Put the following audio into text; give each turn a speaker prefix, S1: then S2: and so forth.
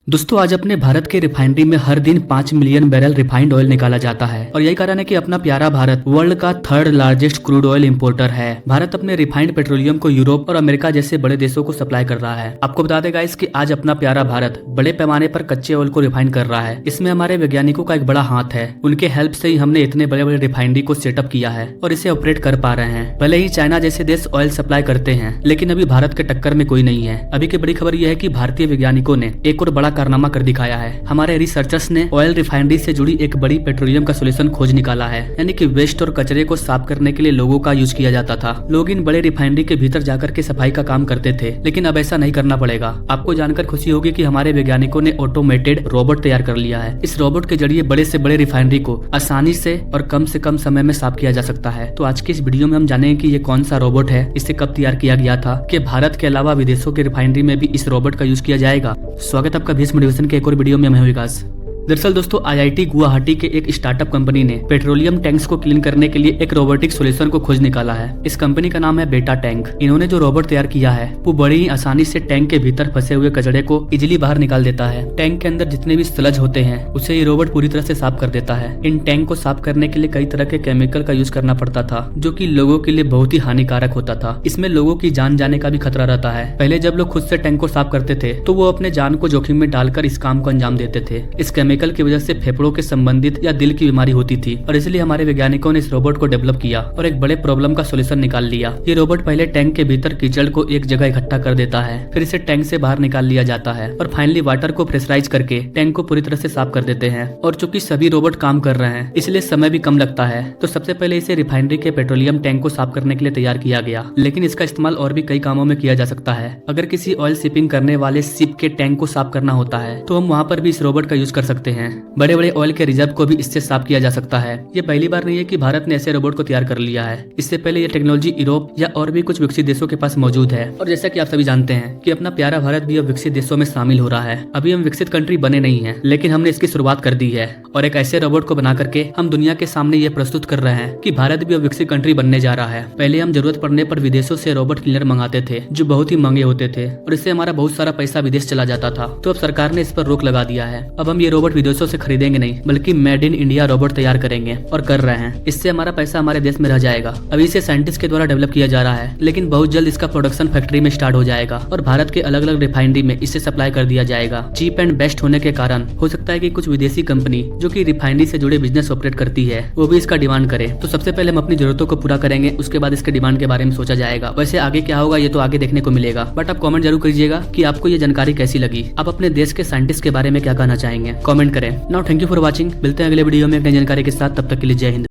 S1: दोस्तों आज अपने भारत के रिफाइनरी में हर दिन 5 मिलियन बैरल रिफाइंड ऑयल निकाला जाता है और यही कारण है कि अपना प्यारा भारत वर्ल्ड का third largest crude oil importer है। भारत अपने रिफाइंड पेट्रोलियम को यूरोप और अमेरिका जैसे बड़े देशों को सप्लाई कर रहा है। आपको बता देगा इसकी आज अपना प्यारा भारत बड़े पैमाने पर कच्चे ऑयल को रिफाइन कर रहा है। इसमें हमारे वैज्ञानिकों का एक बड़ा हाथ है। उनके हेल्प से ही हमने इतने बड़े बड़े रिफाइनरी को सेटअप किया है और इसे ऑपरेट कर पा रहे हैं। भले ही चाइना जैसे देश ऑयल सप्लाई करते हैं, लेकिन अभी भारत के टक्कर में कोई नहीं है। अभी की बड़ी खबर यह है कि भारतीय वैज्ञानिकों ने एक और बड़ा कारनामा कर दिखाया है। हमारे रिसर्चर्स ने ऑयल रिफाइनरी से जुड़ी एक बड़ी पेट्रोलियम का सोल्यूशन खोज निकाला है, यानी कि वेस्ट और कचरे को साफ करने के लिए लोगों का यूज किया जाता था। लोग इन बड़े रिफाइनरी के भीतर जाकर के सफाई का काम करते थे, लेकिन अब ऐसा नहीं करना पड़ेगा। आपको जानकर खुशी होगी कि हमारे वैज्ञानिकों ने ऑटोमेटेड रोबोट तैयार कर लिया है। इस रोबोट के जरिए बड़े से बड़े रिफाइनरी को आसानी से और कम से कम समय में साफ किया जा सकता है। तो आज की इस वीडियो में हम जानेंगे कि ये कौन सा रोबोट है, इसे कब तैयार किया गया था, कि भारत के अलावा विदेशों के रिफाइनरी में भी इस रोबोट का यूज किया जाएगा। स्वागत आपका भीष्म मोटिवेशन के एक और वीडियो में। मैं हूं विकास। दरअसल दोस्तों आईआईटी गुवाहाटी के एक स्टार्टअप कंपनी ने पेट्रोलियम टैंक्स को क्लीन करने के लिए एक रोबोटिक सॉल्यूशन को खोज निकाला है। इस कंपनी का नाम है बेटा टैंक। इन्होंने जो रोबोट तैयार किया है वो बड़ी ही आसानी से टैंक के भीतर फंसे हुए कचरे को इजिली बाहर निकाल देता है। टैंक के अंदर जितने भी स्लज होते हैं उसे ये रोबोट पूरी तरह से साफ कर देता है। इन टैंक को साफ करने के लिए कई तरह के केमिकल का यूज करना पड़ता था, जो कि लोगों के लिए बहुत ही हानिकारक होता था। इसमें लोगों की जान जाने का भी खतरा रहता है। पहले जब लोग खुद से टैंक को साफ करते थे तो वो अपने जान को जोखिम में डालकर इस काम को अंजाम देते थे। इस केमिकल की वजह से फेफड़ों के संबंधित या दिल की बीमारी होती थी और इसलिए हमारे वैज्ञानिकों ने इस रोबोट को डेवलप किया और एक बड़े प्रॉब्लम का सॉल्यूशन निकाल लिया। ये रोबोट पहले टैंक के भीतर कीचड़ को एक जगह इकट्ठा कर देता है, फिर इसे टैंक से बाहर निकाल लिया जाता है और फाइनली वाटर को प्रेशराइज करके टैंक को पूरी तरह से साफ कर देते हैं। और चूंकि सभी रोबोट काम कर रहे हैं इसलिए समय भी कम लगता है, तो सबसे पहले इसे रिफाइनरी के पेट्रोलियम टैंक को साफ करने के लिए तैयार किया गया। लेकिन इसका इस्तेमाल और भी कई कामों में किया जा सकता है। अगर किसी ऑयल शिपिंग करने वाले शिप के टैंक को साफ करना होता है तो हम वहाँ पर भी इस रोबोट का यूज कर सकते हैं। बड़े बड़े ऑयल के रिजर्व को भी इससे साफ किया जा सकता है। ये पहली बार नहीं है कि भारत ने ऐसे रोबोट को तैयार कर लिया है। इससे पहले ये टेक्नोलॉजी यूरोप या और भी कुछ विकसित देशों के पास मौजूद है। और जैसा कि आप सभी जानते हैं कि अपना प्यारा भारत भी अब विकसित देशों में शामिल हो रहा है। अभी हम विकसित कंट्री बने नहीं है, लेकिन हमने इसकी शुरुआत कर दी है और एक ऐसे रोबोट को बना करके हम दुनिया के सामने ये प्रस्तुत कर रहे हैं कि भारत भी अब विकसित कंट्री बनने जा रहा है। पहले हम जरूरत पड़ने पर विदेशों से रोबोट क्लीनर मंगाते थे जो बहुत ही महंगे होते थे और इससे हमारा बहुत सारा पैसा विदेश चला जाता था। तो अब सरकार ने इस पर रोक लगा दिया है। अब हम ये रोबोट विदेशों से खरीदेंगे नहीं, बल्कि मेड इन इंडिया रोबोट तैयार करेंगे और कर रहे हैं। इससे हमारा पैसा हमारे देश में रह जाएगा। अभी इसे साइंटिस्ट के द्वारा डेवलप किया जा रहा है, लेकिन बहुत जल्द इसका प्रोडक्शन फैक्ट्री में स्टार्ट हो जाएगा और भारत के अलग अलग रिफाइनरी में इसे सप्लाई कर दिया जाएगा। चीप एंड बेस्ट होने के कारण हो सकता है कि कुछ विदेशी कंपनी जो कि रिफाइनरी से जुड़े बिजनेस ऑपरेट करती है वो भी इसका डिमांड करे। तो सबसे पहले हम अपनी जरूरतों को पूरा करेंगे, उसके बाद इसके डिमांड के बारे में सोचा जाएगा। वैसे आगे क्या होगा ये तो आगे देखने को मिलेगा, बट आप कॉमेंट जरूर करिएगा कि आपको ये जानकारी कैसी लगी। आप अपने देश के साइंटिस्ट के बारे में क्या कहना चाहेंगे, कॉमेंट करें। Now thank you for watching. मिलते हैं अगले वीडियो में एक नई जानकारी के साथ। तब तक के लिए जय हिंद।